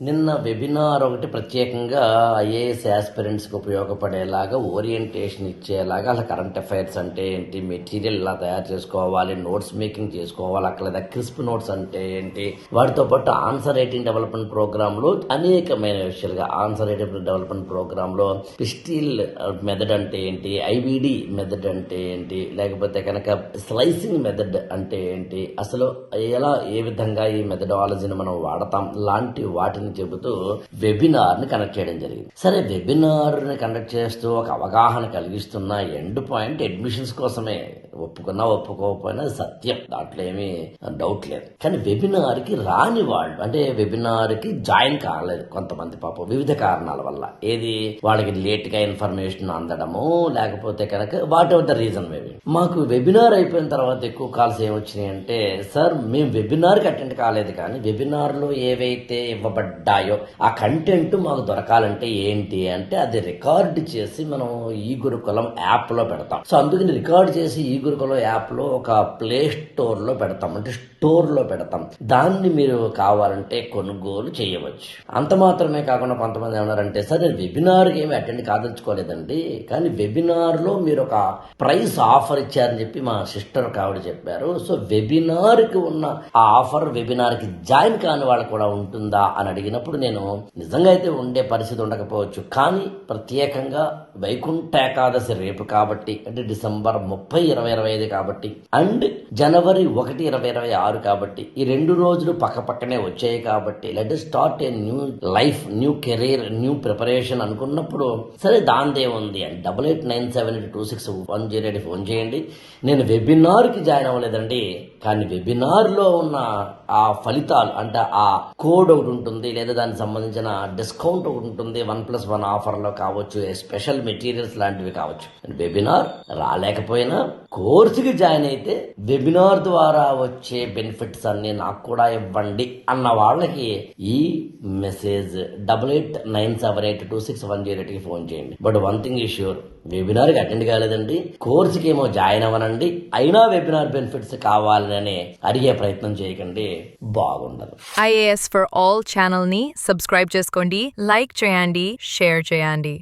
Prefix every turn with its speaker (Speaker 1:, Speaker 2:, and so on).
Speaker 1: నిన్న వెబినార్ ఒకటి ప్రత్యేకంగా ఐఏఎస్ యాస్పిరెంట్స్కి ఉపయోగపడేలాగా ఓరియంటేషన్ ఇచ్చేలాగా అసలు కరెంట్ అఫైర్స్ అంటే ఏంటి, మెటీరియల్ ఎలా తయారు చేసుకోవాలి, నోట్స్ మేకింగ్ చేసుకోవాలి, అక్కడ క్రిస్ప్ నోట్స్ అంటే ఏంటి, వాటితో పాటు ఆన్సర్ రైటింగ్ డెవలప్మెంట్ ప్రోగ్రాంలో అనేకమైన విషయాలుగా ఆన్సర్ రైటింగ్ డెవలప్మెంట్ ప్రోగ్రాంలో పిస్టిల్ మెథడ్ అంటే ఏంటి, ఐబిడి మెథడ్ అంటే ఏంటి, లేకపోతే కనుక స్లైసింగ్ మెథడ్ అంటే ఏంటి, అసలు ఎలా ఏ విధంగా ఈ మెథడాలజీని మనం వాడతాం లాంటి వాటిని చెబుతూ వెబినార్ ని కండక్ట్ చేయడం జరిగింది. సరే, వెబినార్ ని కండక్ట్ చేస్తూ ఒక అవగాహన కలిగిస్తున్న ఎండ్ పాయింట్ అడ్మిషన్స్ కోసమే. ఒప్పుకున్నా ఒప్పుకోకపోయినా అది సత్యం, దాంట్లో ఏమీ డౌట్ లేదు. కానీ వెబినార్ కి రాని వాళ్ళు, అంటే వెబినార్ కి జాయిన్ కాలేదు కొంతమంది, పాపం వివిధ కారణాల వల్ల. ఏది, వాళ్ళకి లేట్ గా ఇన్ఫర్మేషన్ అందడము, లేకపోతే కనుక what ever the reason maybe. మాకు వెబినార్ అయిపోయిన తర్వాత ఎక్కువ కాల్స్ ఏమొచ్చినాయి అంటే, సార్ మేము వెబినార్ కి అటెండ్ కాలేదు, కానీ వెబినార్ లో ఏవైతే ఇవ్వబడ్డాయో ఆ కంటెంట్ మాకు దొరకాలంటే ఏంటి అంటే, అది రికార్డ్ చేసి మనం ఈ గురుకులం యాప్ లో పెడతాం. సో అందుకని రికార్డ్ చేసి ఈ గురుకులం యాప్ లో ఒక ప్లే స్టోర్ లో పెడతాం, అంటే స్టోర్ లో పెడతాం. దాన్ని మీరు కావాలంటే కొనుగోలు చేయవచ్చు. అంత మాత్రమే కాకుండా కొంతమంది ఏమన్నారంటే, సార్ నేను వెబినార్ కి ఏమి అటెండ్ కాదలుచుకోలేదండి, కానీ వెబినార్ లో మీరు ఒక ప్రైస్ ఆఫర్ ఇచ్చారని చెప్పి మా సిస్టర్ కావిడ చెప్పారు. సో వెబినార్ కి ఉన్న ఆ ఆఫర్ వెబినార్ కి జాయిన్ కాని వాళ్ళకు కూడా ఉంటుందా అని అడిగినప్పుడు, నేను నిజంగా అయితే ఉండే పరిస్థితి ఉండకపోవచ్చు, కానీ ప్రత్యేకంగా వైకుంఠ ఏకాదశి రేపు కాబట్టి, అంటే డిసెంబర్ 30, 2025 కాబట్టి, అండ్ జనవరి 1, 2026 కాబట్టి, ఈ 2 రోజులు పక్క పక్కనే వచ్చాయి కాబట్టి, let us start a new life, new career, new preparation అనుకున్నప్పుడు, సరే దాందే ఉంది అని 88972610 ఫోన్ చేయండి. నేను వెబినార్ కి జాయిన్ అవ్వలేదండి, కానీ వెబినార్ లో ఉన్న ఆ ఫలితాలు, అంటే ఆ కోడ్ ఒకటి ఉంటుంది, లేదా దానికి సంబంధించిన డిస్కౌంట్ ఒకటి ఉంటుంది, 1+1 ఆఫర్ లో కావచ్చు, స్పెషల్ మెటీరియల్స్ లాంటివి కావచ్చు. వెబినార్ రాలేకపోయినా కోర్సుకి జాయిన్ అయితే వెబినార్ ద్వారా వచ్చే బెనిఫిట్స్ అన్ని నాకు కూడా ఇవ్వండి అన్న వాళ్ళకి ఈ మెసేజ్ 8897826108కి ఫోన్ చేయండి. బట్ వన్ థింగ్ ఈ ష్యూర్, వెబినార్ కి అటెండ్ కాలేదండి, కోర్సుకి ఏమో జాయిన్ అవ్వనండి, అయినా వెబినార్ బెనిఫిట్స్ కావాలని అడిగే ప్రయత్నం చేయకండి, బాగుండదు.
Speaker 2: IAS for All ఛానల్ ని సబ్స్క్రైబ్ చేసుకోండి, లైక్ చేయండి, షేర్ చేయండి.